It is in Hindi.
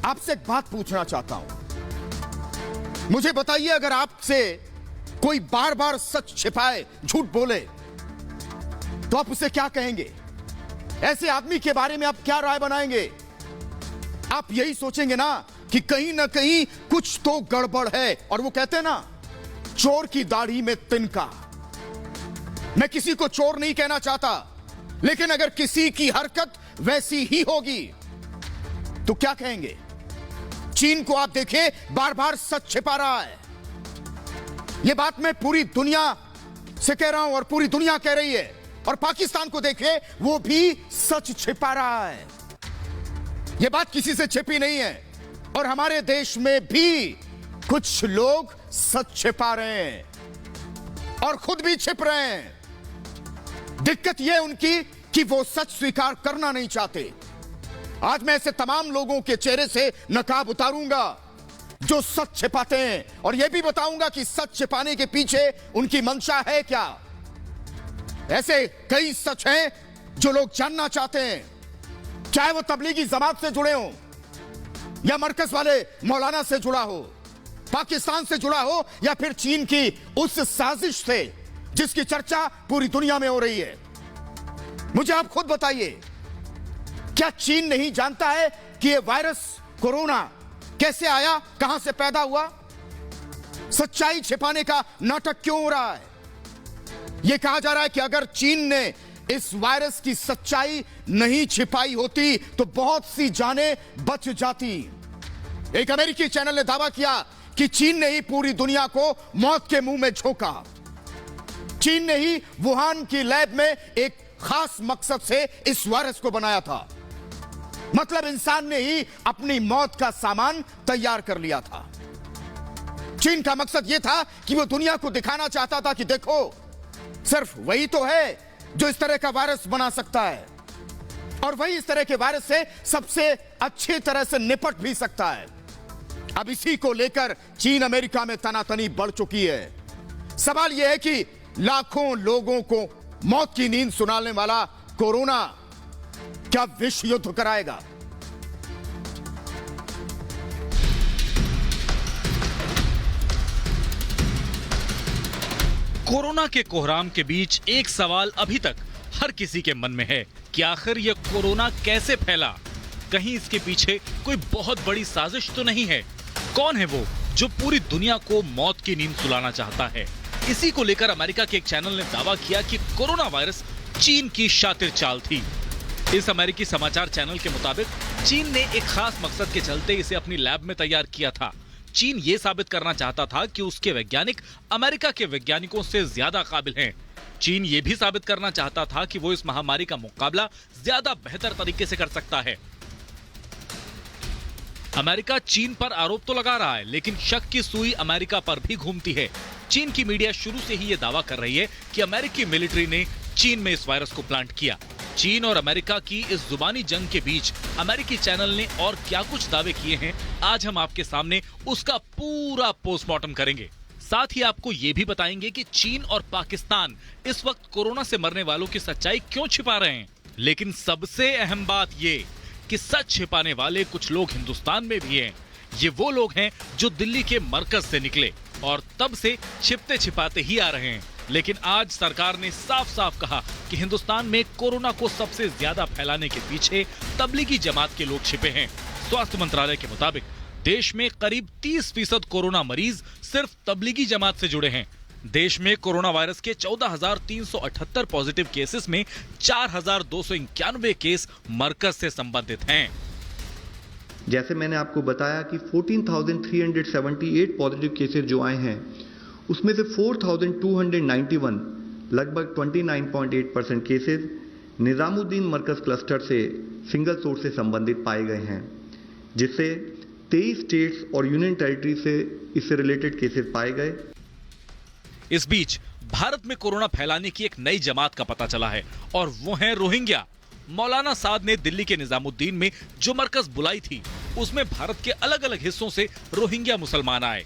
आपसे एक बात पूछना चाहता हूं। मुझे बताइए, अगर आपसे कोई बार बार सच छिपाए, झूठ बोले, तो आप उसे क्या कहेंगे? ऐसे आदमी के बारे में आप क्या राय बनाएंगे? आप यही सोचेंगे ना कि कहीं ना कहीं कुछ तो गड़बड़ है। और वो कहते हैं ना, चोर की दाढ़ी में तिनका। मैं किसी को चोर नहीं कहना चाहता, लेकिन अगर किसी की हरकत वैसी ही होगी तो क्या कहेंगे? चीन को आप देखिए, बार बार सच छिपा रहा है। यह बात मैं पूरी दुनिया से कह रहा हूं और पूरी दुनिया कह रही है। और पाकिस्तान को देखिए, वो भी सच छिपा रहा है। यह बात किसी से छिपी नहीं है। और हमारे देश में भी कुछ लोग सच छिपा रहे हैं और खुद भी छिप रहे हैं। दिक्कत यह उनकी कि वो सच स्वीकार करना नहीं चाहते। आज मैं ऐसे तमाम लोगों के चेहरे से नकाब उतारूंगा जो सच छिपाते हैं, और यह भी बताऊंगा कि सच छिपाने के पीछे उनकी मंशा है क्या। ऐसे कई सच हैं जो लोग जानना चाहते हैं, चाहे वो तबलीगी जमात से जुड़े हों या मरकज वाले मौलाना से जुड़ा हो, पाकिस्तान से जुड़ा हो, या फिर चीन की उस साजिश से जिसकी चर्चा पूरी दुनिया में हो रही है। मुझे आप खुद बताइए, क्या चीन नहीं जानता है कि यह वायरस कोरोना कैसे आया, कहां से पैदा हुआ? सच्चाई छिपाने का नाटक क्यों हो रहा है? यह कहा जा रहा है कि अगर चीन ने इस वायरस की सच्चाई नहीं छिपाई होती तो बहुत सी जानें बच जाती। एक अमेरिकी चैनल ने दावा किया कि चीन ने ही पूरी दुनिया को मौत के मुंह में झोंका। चीन ने ही वुहान की लैब में एक खास मकसद से इस वायरस को बनाया था। मतलब इंसान ने ही अपनी मौत का सामान तैयार कर लिया था। चीन का मकसद यह था कि वो दुनिया को दिखाना चाहता था कि देखो, सिर्फ वही तो है जो इस तरह का वायरस बना सकता है, और वही इस तरह के वायरस से सबसे अच्छी तरह से निपट भी सकता है। अब इसी को लेकर चीन अमेरिका में तनातनी बढ़ चुकी है। सवाल यह है कि लाखों लोगों को मौत की नींद सुनाने वाला कोरोना क्या विश्व युद्ध कराएगा? कोरोना के कोहराम के बीच एक सवाल अभी तक हर किसी के मन में है कि आखिर यह कोरोना कैसे फैला? कहीं इसके पीछे कोई बहुत बड़ी साजिश तो नहीं है? कौन है वो जो पूरी दुनिया को मौत की नींद सुलाना चाहता है? इसी को लेकर अमेरिका के एक चैनल ने दावा किया कि कोरोना वायरस चीन की शातिर चाल थी। इस अमेरिकी समाचार चैनल के मुताबिक चीन ने एक खास मकसद के चलते इसे अपनी लैब में तैयार किया था। चीन ये साबित करना चाहता था कि उसके वैज्ञानिक अमेरिका के वैज्ञानिकों से ज्यादा काबिल हैं। चीन ये भी साबित करना चाहता था कि वो इस महामारी का मुकाबला ज्यादा बेहतर तरीके से कर सकता है। अमेरिका चीन पर आरोप तो लगा रहा है, लेकिन शक की सुई अमेरिका पर भी घूमती है। चीन की मीडिया शुरू से ही ये दावा कर रही है कि अमेरिकी मिलिट्री ने चीन में इस वायरस को प्लांट किया। चीन और अमेरिका की इस जुबानी जंग के बीच अमेरिकी चैनल ने और क्या कुछ दावे किए हैं, आज हम आपके सामने उसका पूरा पोस्टमार्टम करेंगे। साथ ही आपको ये भी बताएंगे कि चीन और पाकिस्तान इस वक्त कोरोना से मरने वालों की सच्चाई क्यों छिपा रहे हैं। लेकिन सबसे अहम बात ये कि सच छिपाने वाले कुछ लोग हिंदुस्तान में भी हैं। ये वो लोग हैं जो दिल्ली के मरकज से निकले और तब से छिपते छिपाते ही आ रहे हैं। लेकिन आज सरकार ने साफ साफ कहा कि हिंदुस्तान में कोरोना को सबसे ज्यादा फैलाने के पीछे तबलीगी जमात के लोग छिपे हैं। स्वास्थ्य मंत्रालय के मुताबिक देश में करीब 30% कोरोना मरीज सिर्फ तबलीगी जमात से जुड़े हैं। देश में कोरोना वायरस के 14,378 पॉजिटिव केसेस में 4,291 केस मरकज से संबंधित हैं। जैसे मैंने आपको बताया कि 14,378 पॉजिटिव केसेस जो आए हैं, उसमें से 4,291 लगभग 29.8% केसेस निजामुद्दीन मरकज क्लस्टर से सिंगल सोर्स से संबंधित पाए गए हैं, जिससे 23 स्टेट्स और यूनियन टेरिटरी से इससे रिलेटेड केसेस पाए गए। इस बीच भारत में कोरोना फैलाने की एक नई जमात का पता चला है और वो है रोहिंग्या। मौलाना साद ने दिल्ली के निजामुद्दीन में जो मरकज बुलाई थी, उसमें भारत के अलग अलग हिस्सों से रोहिंग्या मुसलमान आए।